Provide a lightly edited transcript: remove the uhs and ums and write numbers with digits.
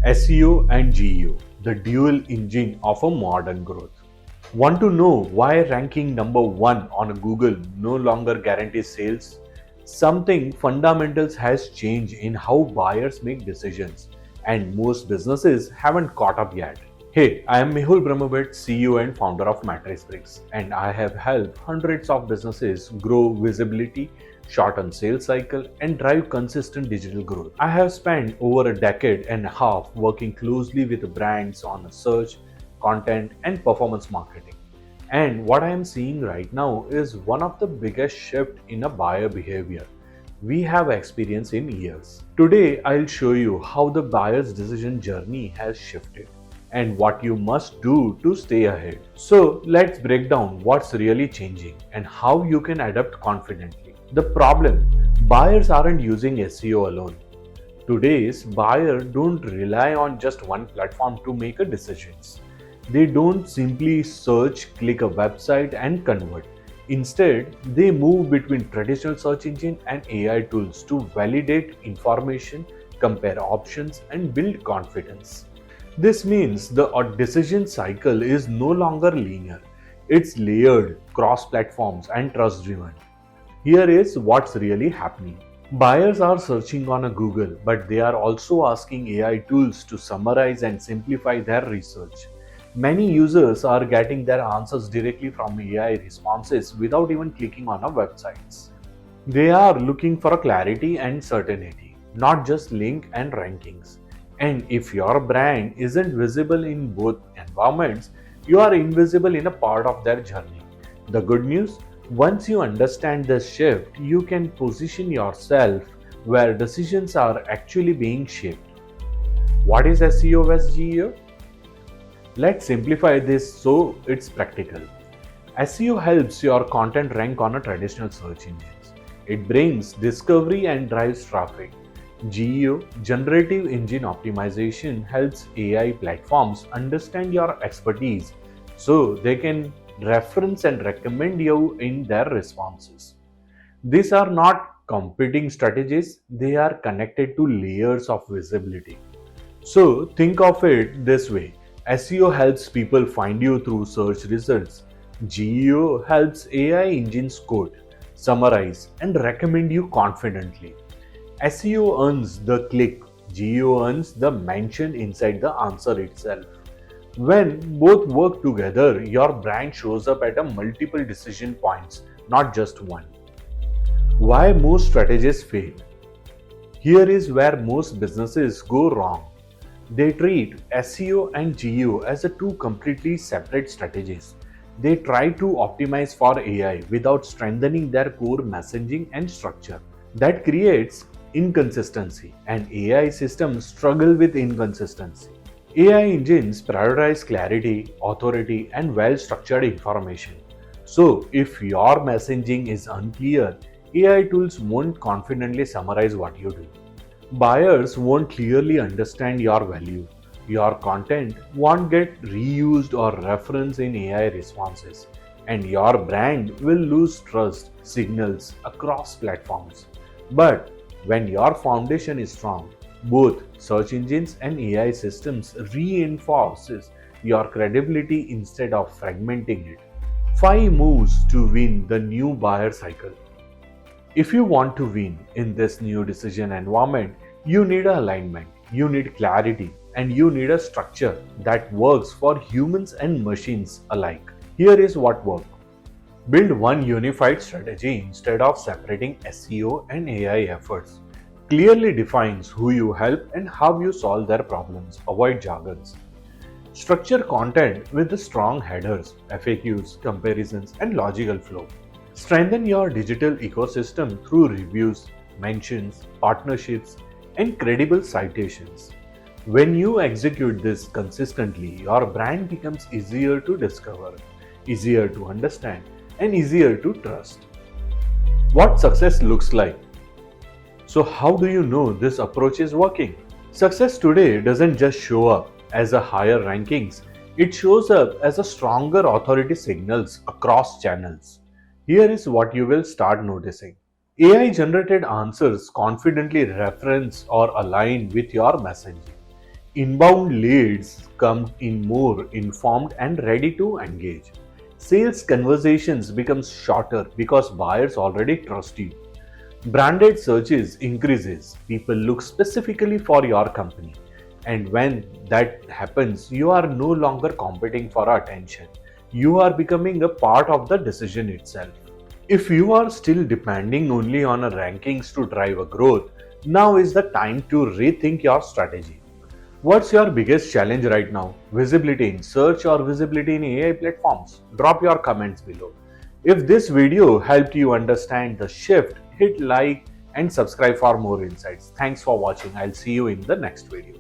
SEO and GEO, the dual engine of a modern growth. Want to know why ranking number 1 on Google no longer guarantees sales? Something fundamentals has changed in how buyers make decisions, and most businesses haven't caught up yet. Hey, I am Mehul Brahmbhatt, CEO and founder of Matrix Bricks, and I have helped hundreds of businesses grow visibility, shorten sales cycle, and drive consistent digital growth. I have spent over a decade and a half working closely with brands on search, content, and performance marketing. And what I am seeing right now is one of the biggest shift in a buyer behavior we have experienced in years. Today, I'll show you how the buyer's decision journey has shifted and what you must do to stay ahead. So, let's break down what's really changing and how you can adapt confidently. The problem: buyers aren't using SEO alone. Today's buyers don't rely on just one platform to make a decisions. They don't simply search, click a website and convert. Instead, they move between traditional search engine and AI tools to validate information, compare options and build confidence. This means the decision cycle is no longer linear. It's layered, cross platforms and trust driven. Here is what's really happening. Buyers are searching on a Google, but they are also asking AI tools to summarize and simplify their research. Many users are getting their answers directly from AI responses without even clicking on our websites. They are looking for clarity and certainty, not just link and rankings. And if your brand isn't visible in both environments, you are invisible in a part of their journey. The good news: once you understand this shift, you can position yourself where decisions are actually being shaped. What is SEO vs GEO? Let's simplify this so it's practical. SEO helps your content rank on a traditional search engines. It brings discovery and drives traffic. GEO, Generative Engine Optimization, helps AI platforms understand your expertise so they can reference and recommend you in their responses. These are not competing strategies, they are connected to layers of visibility. So think of it this way: SEO helps people find you through search results. GEO helps AI engines quote, summarize, and recommend you confidently. SEO earns the click, GEO earns the mention inside the answer itself. When both work together, your brand shows up at a multiple decision points, not just one. Why most strategies fail? Here is where most businesses go wrong. They treat SEO and GEO as a two completely separate strategies. They try to optimize for AI without strengthening their core messaging and structure. That creates inconsistency, and AI systems struggle with inconsistency. AI engines prioritize clarity, authority, and well structured information. So, if your messaging is unclear, AI tools won't confidently summarize what you do. Buyers won't clearly understand your value. Your content won't get reused or referenced in AI responses, and your brand will lose trust signals across platforms. But when your foundation is strong, both search engines and AI systems reinforces your credibility instead of fragmenting it. 5 moves to win the new buyer cycle. If you want to win in this new decision environment, you need alignment, you need clarity, and you need a structure that works for humans and machines alike. Here is what works. Build one unified strategy instead of separating SEO and AI efforts. Clearly defines who you help and how you solve their problems. Avoid jargons. Structure content with strong headers, FAQs, comparisons, and logical flow. Strengthen your digital ecosystem through reviews, mentions, partnerships, and credible citations. When you execute this consistently, your brand becomes easier to discover, easier to understand, and easier to trust. What success looks like. So, how do you know this approach is working? Success today doesn't just show up as a higher rankings, it shows up as a stronger authority signals across channels. Here is what you will start noticing. AI generated answers confidently reference or align with your messaging. Inbound leads come in more informed and ready to engage. Sales conversations become shorter because buyers already trust you. Branded searches increases. People look specifically for your company. And when that happens, you are no longer competing for attention. You are becoming a part of the decision itself. If you are still depending only on a rankings to drive a growth, now is the time to rethink your strategy. What's your biggest challenge right now? Visibility in search or visibility in AI platforms? Drop your comments below. If this video helped you understand the shift, hit like and subscribe for more insights. Thanks for watching. I'll see you in the next video.